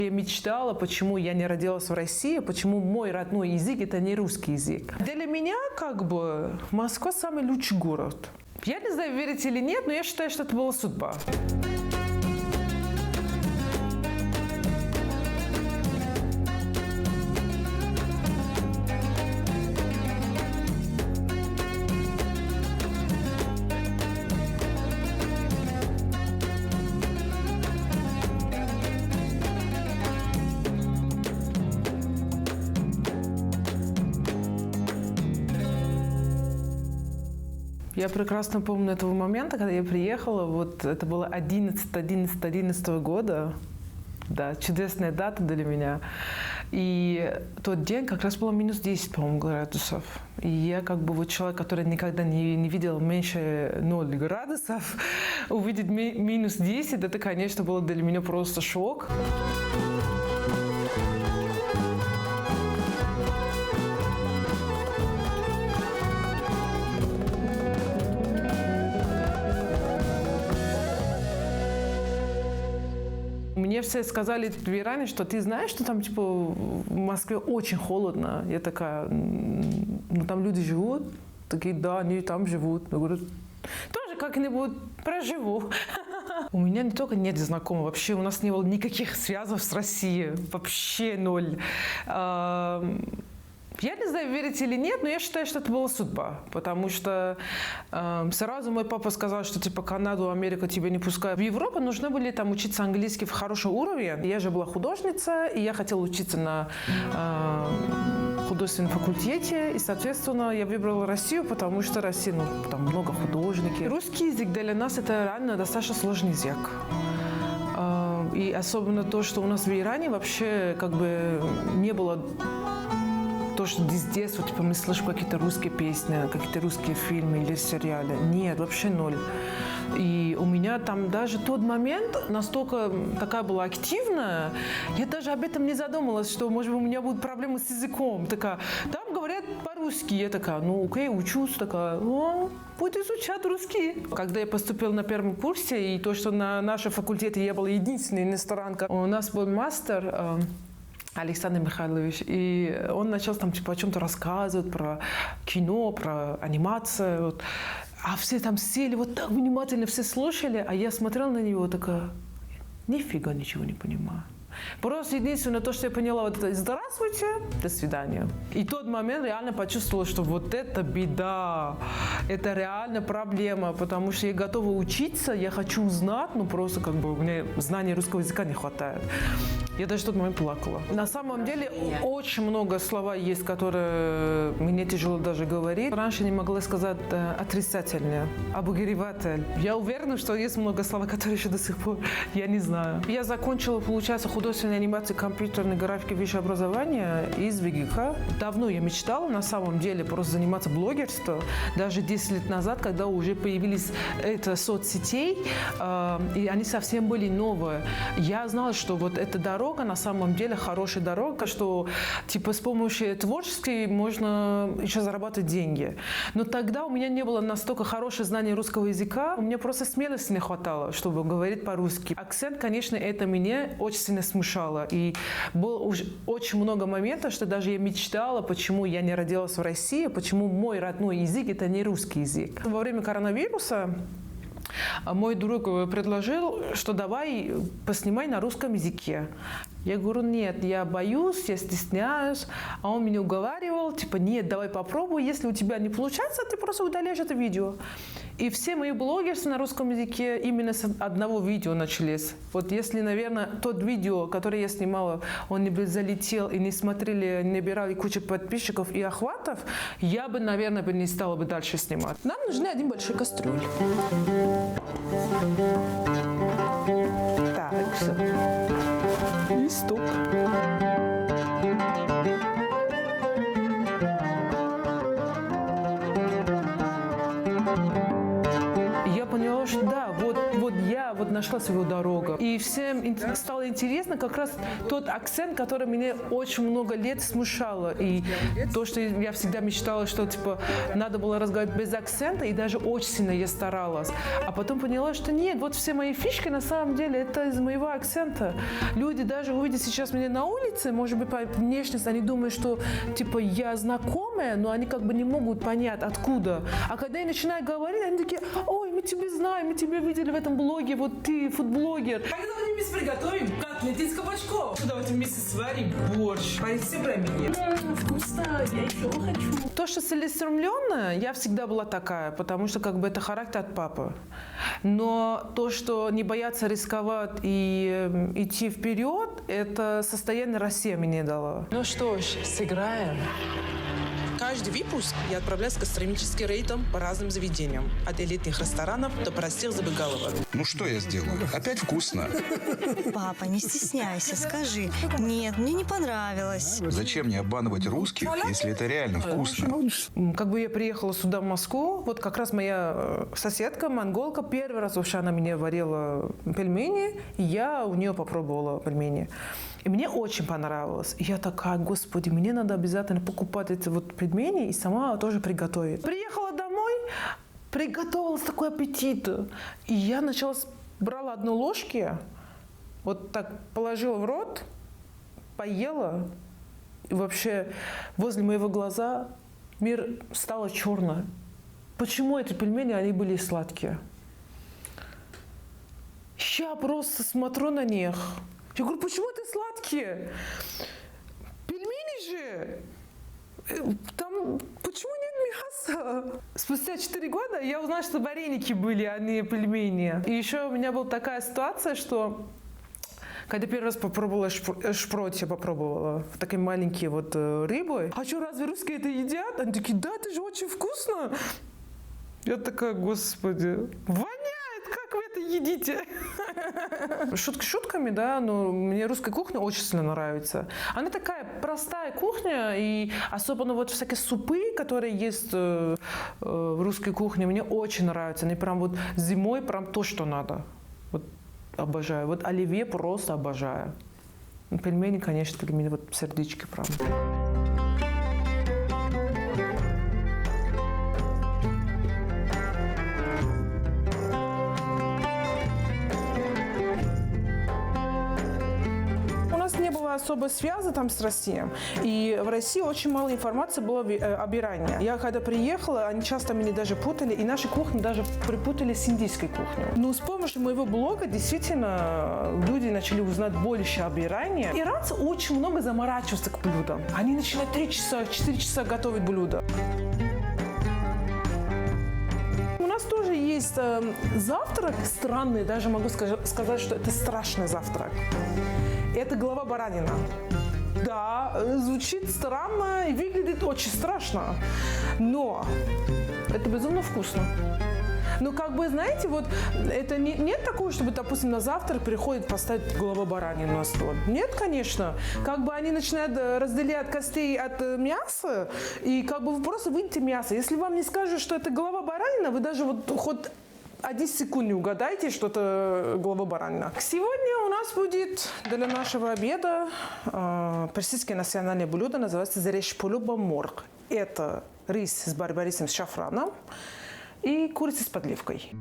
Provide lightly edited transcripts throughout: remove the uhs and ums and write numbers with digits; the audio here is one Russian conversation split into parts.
Я мечтала, почему я не родилась в России, почему мой родной язык – это не русский язык. Для меня, Москва самый лучший город. Я не знаю, верите или нет, но я считаю, что это была судьба. Я прекрасно помню этого момента, когда я приехала. Вот это было 11 года. Да, чудесная дата для меня. И тот день как раз было минус 10, по-моему, градусов. И я человек, который никогда не видел меньше 0 градусов, увидеть минус 10, это, конечно, было для меня просто шок. Мне все сказали в Иране, что ты знаешь, что там в Москве очень холодно. Я такая, там люди живут? Такие, да, они там живут. Я говорю, тоже как-нибудь проживу. У меня не только нет знакомых, вообще у нас не было никаких связей с Россией. Вообще ноль. Я не знаю, верите или нет, но я считаю, что это была судьба, потому что сразу мой папа сказал, что Канаду, Америку тебя не пускают. В Европу нужно были там учиться английский в хорошем уровне. Я же была художница, и я хотела учиться на художественном факультете, и, соответственно, я выбрала Россию, потому что Россия, там много художников. Русский язык для нас это реально достаточно сложный язык. И особенно то, что у нас в Иране вообще не было то, что здесь мы слышим какие-то русские песни, какие-то русские фильмы или сериалы. Нет, вообще ноль. И у меня там даже тот момент настолько такая была активная, я даже об этом не задумалась, что, может быть, у меня будут проблемы с языком. Такая, там говорят по-русски. Я такая, окей, учусь. Такая, буду изучать русский. Когда я поступила на первом курсе, и то, что на нашем факультете я была единственная иностранка, у нас был мастер Александр Михайлович, и он начал там о чем-то рассказывать, про кино, про анимацию, а все там сели, так внимательно все слушали, а я смотрела на него, такая, нифига ничего не понимаю. Просто единственное то, что я поняла, это «здравствуйте, до свидания». И тот момент реально почувствовала, что это беда, это реально проблема, потому что я готова учиться, я хочу узнать, просто мне знания русского языка не хватает. Я даже в тот момент плакала. На самом деле очень много слов есть, которые мне тяжело даже говорить. Раньше не могла сказать отрицательное, обогреватель. Я уверена, что есть много слов, которые еще до сих пор я не знаю. Я закончила, получается, художественной анимации, компьютерной графики, высшее образование из ВГИКа. Давно я мечтала, на самом деле, просто заниматься блогерством. Даже 10 лет назад, когда уже появились соцсетей, и они совсем были новые, я знала, что эта дорога на самом деле хорошая дорога, что с помощью творчества можно еще зарабатывать деньги. Но тогда у меня не было настолько хорошего знания русского языка, у меня просто смелости не хватало, чтобы говорить по-русски. Акцент, конечно, это меня очень сильно смущало. И было уже очень много моментов, что даже я мечтала, почему я не родилась в России, почему мой родной язык это не русский язык. Во время коронавируса мой друг предложил, что давай поснимай на русском языке. Я говорю, нет, я боюсь, я стесняюсь. А он меня уговаривал, нет, давай попробуй, если у тебя не получается, ты просто удаляешь это видео. И все мои блогеры на русском языке именно с одного видео начались. Если, наверное, тот видео, которое я снимала, он не бы залетел и не смотрели, не набирали кучу подписчиков и охватов, я бы, наверное, не стала бы дальше снимать. Нам нужны один большой кастрюль. Так, все. И стоп. Я поняла, что да, я началась его дорога. И всем стало интересно как раз тот акцент, который меня очень много лет смущало. И то, что я всегда мечтала, что типа надо было разговаривать без акцента, и даже очень сильно я старалась. А потом поняла, что нет, вот все мои фишки на самом деле это из моего акцента. Люди даже увидят сейчас меня на улице, может быть, по внешности, они думают, что типа я знакомая, но они как бы не могут понять, откуда. А когда я начинаю говорить, они такие: ой, мы тебя знаем, мы тебя видели в этом блоге, вот ты фудблогер. Когда мы вместе приготовим котлеты из кабачков. Давайте вместе сварим борщ. Все про меня. Вкусно, я еще хочу. То, что целеустремленная, я всегда была такая, потому что как бы это характер от папы. Но то, что не бояться рисковать и идти вперед, это состояние Россия мне дала. Ну что ж, сыграем. Каждый выпуск я отправляюсь с гастрономическим рейдом по разным заведениям. От элитных ресторанов до простых забегаловок. Ну что я сделаю? Опять вкусно. Папа, не стесняйся, скажи. Нет, мне не понравилось. Зачем мне обманывать русских, если это реально вкусно? Как бы я приехала сюда, в Москву, вот как раз моя соседка, монголка, первый раз вообще она мне варила пельмени, и я у нее попробовала пельмени. И мне очень понравилось. И я такая: господи, мне надо обязательно покупать эти вот пельмени и сама тоже приготовить. Приехала домой, приготовила с такой аппетит. И я брала одну ложку, вот так положила в рот, поела. И вообще возле моего глаза мир стал черным. Почему эти пельмени, они были сладкие? Я просто смотрю на них. Я говорю: почему это сладкие? Пельмени же! Там почему нет мяса? Спустя 4 года я узнала, что вареники были, а не пельмени. И еще у меня была такая ситуация, что когда первый раз попробовала шпрот, я попробовала такие маленькие вот рыбы. А что, разве русские это едят? Они такие: да, это же очень вкусно. Я такая: господи, воняет, как вы это едите? Шутки шутками, да, но мне русская кухня очень сильно нравится. Она такая простая кухня, и особенно вот всякие супы, которые есть в русской кухне, мне очень нравятся. Они прям вот зимой прям то, что надо. Вот обожаю. Вот оливье просто обожаю. Пельмени, конечно, для меня вот сердечки прям. Особой связи там с Россией. И в России очень мало информации было об Иране. Я когда приехала, они часто меня даже путали, и наши кухни даже припутали с индийской кухней. Но с помощью моего блога действительно люди начали узнать больше об Иране. Иранцы очень много заморачиваются к блюдам. Они начинают 3 часа, 4 часа готовить блюда. У нас тоже есть завтрак странный, даже могу сказать, что это страшный завтрак. Это голова баранина. Да, звучит странно и выглядит очень страшно, но это безумно вкусно. Но как бы, знаете, вот это нет такого, чтобы, допустим, на завтрак приходит поставить голову баранины на стол. Нет, конечно. Как бы они начинают разделять костей от мяса, и как бы вы просто выйдете мясо. Если вам не скажут, что это голова баранина, вы даже вот хоть 1 секунду не угадайте, что это голова баранина. Сегодня у нас будет для нашего обеда персидское национальное блюдо, называется зареш полюба морг. Это рис с барбарисом с шафраном и курица с подливкой.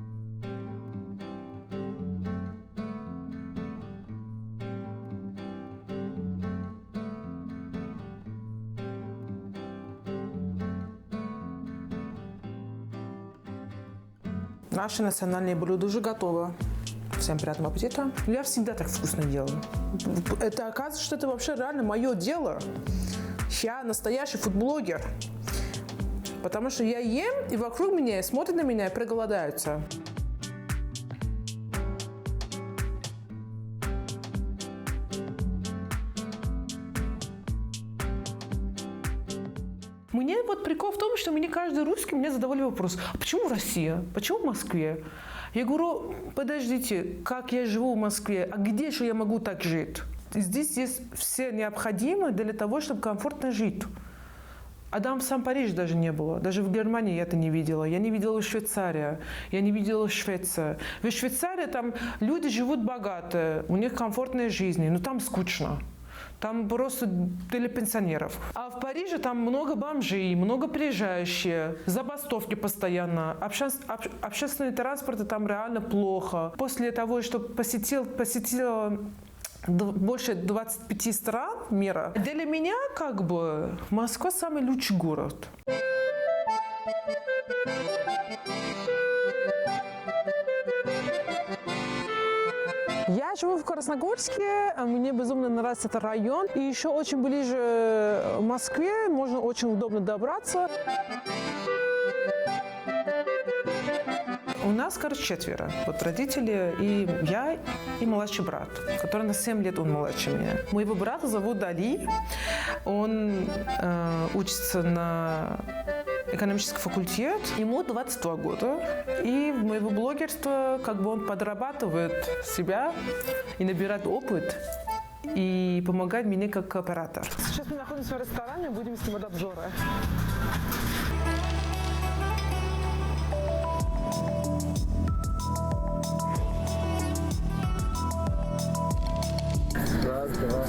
Наше национальное блюдо уже готово. Всем приятного аппетита. Я всегда так вкусно делаю. Это оказывается, что это вообще реально мое дело. Я настоящий фудблогер. Потому что я ем, и вокруг меня смотрят на меня и проголодаются. Мне вот прикол в том, что мне каждый русский мне задавали вопрос: а почему Россия? Почему в Москве? Я говорю: подождите, как я живу в Москве, а где же я могу так жить? Здесь есть все необходимое для того, чтобы комфортно жить. А там в сам Париж даже не было. Даже в Германии я это не видела. Я не видела Швейцария. Я не видела Швеция. В Швейцарии там люди живут богатые, у них комфортная жизнь, но там скучно. Там просто для пенсионеров. А в Париже там много бомжей, много приезжающих, забастовки постоянно. Общественный транспорт там реально плохо. После того, что посетила больше 25 стран мира, для меня как бы Москва самый лучший город. Я живу в Красногорске, мне безумно нравится этот район. И еще очень ближе к Москве, можно очень удобно добраться. У нас, короче, 4. Вот родители, и я, и младший брат, который на 7 лет он младше меня. Моего брата зовут Дали. Он учится на экономический факультет. Ему 22 года. И в моего блогерства как бы он подрабатывает себя и набирает опыт. И помогает мне как оператор. Сейчас мы находимся в ресторане, будем снимать обзоры. Раз, два.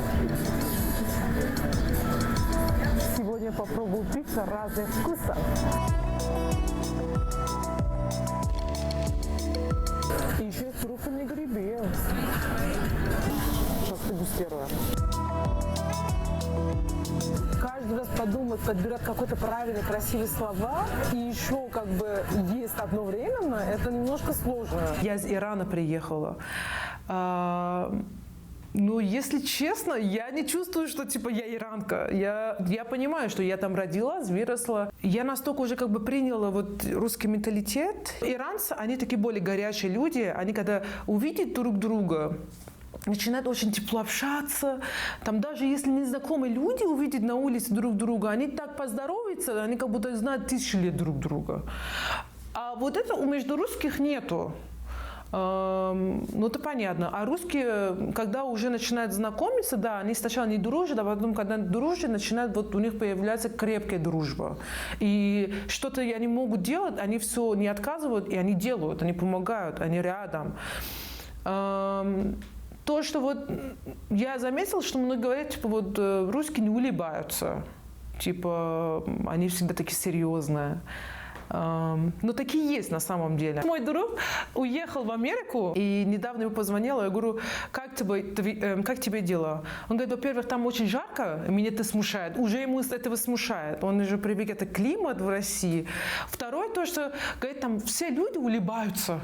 Сегодня попробую пиццу разных вкусов. И еще есть трюфельные грибы. Сейчас дегустирую. Каждый раз подумает, подбирать какие-то правильные, красивые слова, и еще как бы есть одновременно, это немножко сложно. Я из Ирана приехала. Ну, если честно, я не чувствую, что типа я иранка. Я понимаю, что я там родилась, выросла. Я настолько уже как бы приняла вот русский менталитет. Иранцы, они такие более горячие люди. Они когда увидят друг друга, начинают очень тепло общаться. Там даже если незнакомые люди увидят на улице друг друга, они так поздороваются, они как будто знают 1000 лет друг друга. А вот это у между русских нету. Ну, это понятно. А русские, когда уже начинают знакомиться, да, они сначала не дружат, а потом, когда дружат, начинают, вот у них появляется крепкая дружба. И что-то они могут делать, они все не отказывают, и они делают, они помогают, они рядом. То, что вот я заметила, что многие говорят, типа, вот русские не улыбаются. Типа, они всегда такие серьезные. Но такие есть на самом деле. Мой друг уехал в Америку, и недавно ему позвонила, я говорю, как тебе дела? Он говорит, во-первых, там очень жарко, меня это смущает, уже ему этого смущает, он уже привык к этому климату в России. Второе, то, что, говорит, там все люди улыбаются,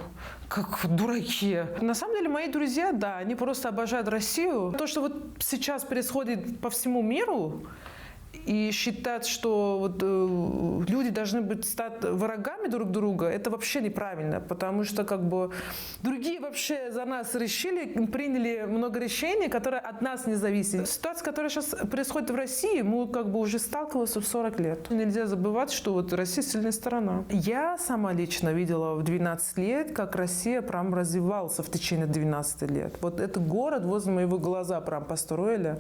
как дураки. На самом деле, мои друзья, да, они просто обожают Россию. То, что вот сейчас происходит по всему миру, и считать, что вот, люди должны стать врагами друг друга, это вообще неправильно, потому что как бы другие вообще за нас решили, приняли много решений, которые от нас не зависят. Ситуация, которая сейчас происходит в России, мы как бы уже сталкиваемся в 40 лет. Нельзя забывать, что вот Россия сильная страна. Я сама лично видела в 12 лет, как Россия прям развивалась в течение 12 лет. Вот этот город возле моего глаза прям построили.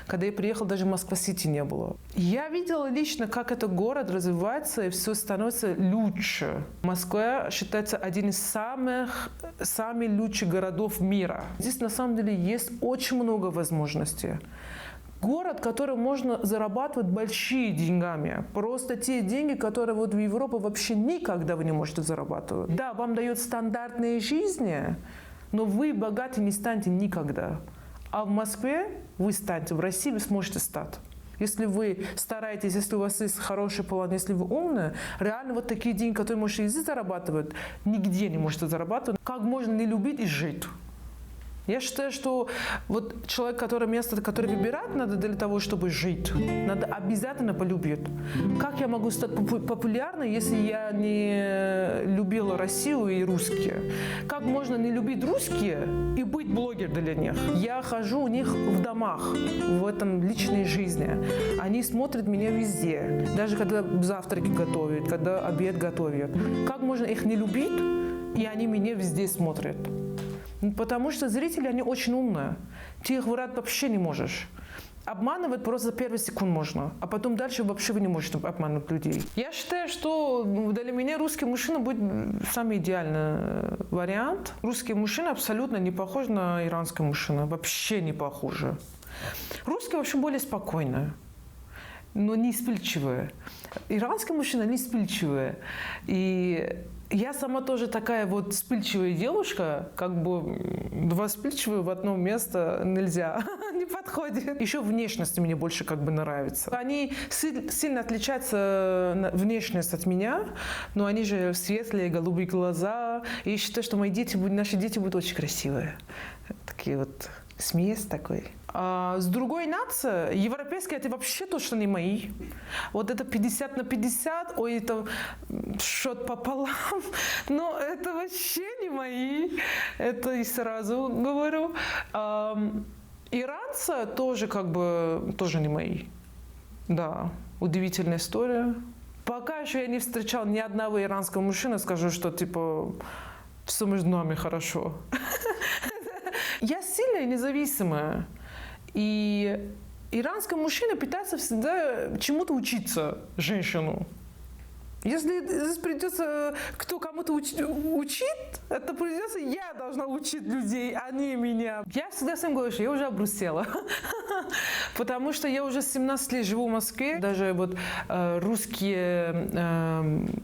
Когда я приехала, даже Москва-Сити не было. Я видела лично, как этот город развивается и все становится лучше. Москва считается одним из самых лучших городов мира. Здесь на самом деле есть очень много возможностей. Город, в котором можно зарабатывать большие деньгами. Просто те деньги, которые вот в Европе вообще никогда вы не можете зарабатывать. Да, вам дают стандартные жизни, но вы богаты не станете никогда. А в Москве вы станете, в России вы сможете стать. Если вы стараетесь, если у вас есть хороший план, если вы умные, реально вот такие деньги, которые можете здесь зарабатывать, нигде не можете зарабатывать. Как можно не любить и жить? Я считаю, что вот человек, место, которое выбирать надо для того, чтобы жить, надо обязательно полюбить. Как я могу стать популярной, если я не любила Россию и русские? Как можно не любить русские и быть блогером для них? Я хожу у них в домах, в этом личной жизни. Они смотрят меня везде, даже когда завтраки готовят, когда обед готовят. Как можно их не любить, и они меня везде смотрят? Потому что зрители, они очень умные. Ты их врать вообще не можешь. Обманывать просто за первый секунд можно, а потом дальше вообще вы не можете обмануть людей. Я считаю, что для меня русский мужчина будет самый идеальный вариант. Русский мужчина абсолютно не похож на иранский мужчина, вообще не похоже. Русский вообще более спокойный, но не вспыльчивый. Иранский мужчина не вспыльчивый. И я сама тоже такая вот вспыльчивая девушка, как бы два вспыльчивых в одно место нельзя, не подходит. Еще внешность мне больше как бы нравится. Они сильно отличаются внешность от меня, но они же светлые, голубые глаза. И я считаю, что наши дети будут очень красивые. Такие вот смесь такой. А с другой нации, европейские, это вообще точно не мои. Вот это 50/50, ой, это что-то пополам, но это вообще не мои. Это и сразу говорю. Иранцы тоже как бы, тоже не мои. Да, удивительная история. Пока еще я не встречал ни одного иранского мужчины, скажу, что типа все между нами хорошо. Я сильная и независимая. И иранский мужчина пытается всегда чему-то учиться женщину. Если придется кто кому-то учить, это придется я должна учить людей, а не меня. Я всегда всем говорю, что я уже обрусела. Потому что я уже 17 лет живу в Москве. Даже вот русские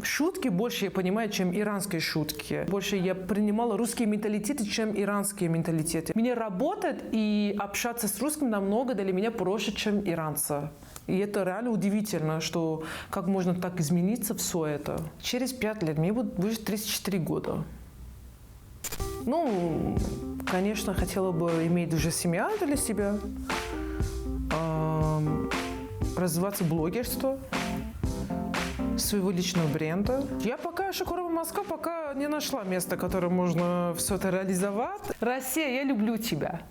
шутки больше я понимаю, чем иранские шутки. Больше я принимала русские менталитеты, чем иранские менталитеты. Мне работать и общаться с русским намного для меня проще, чем иранца. И это реально удивительно, что как можно так измениться все это. Через 5 лет мне будет 34 года. Ну, конечно, хотела бы иметь уже семья для себя, развиваться в блогерство, своего личного бренда. Я пока Шакурова Москва пока не нашла места, которое можно все это реализовать. Россия, я люблю тебя.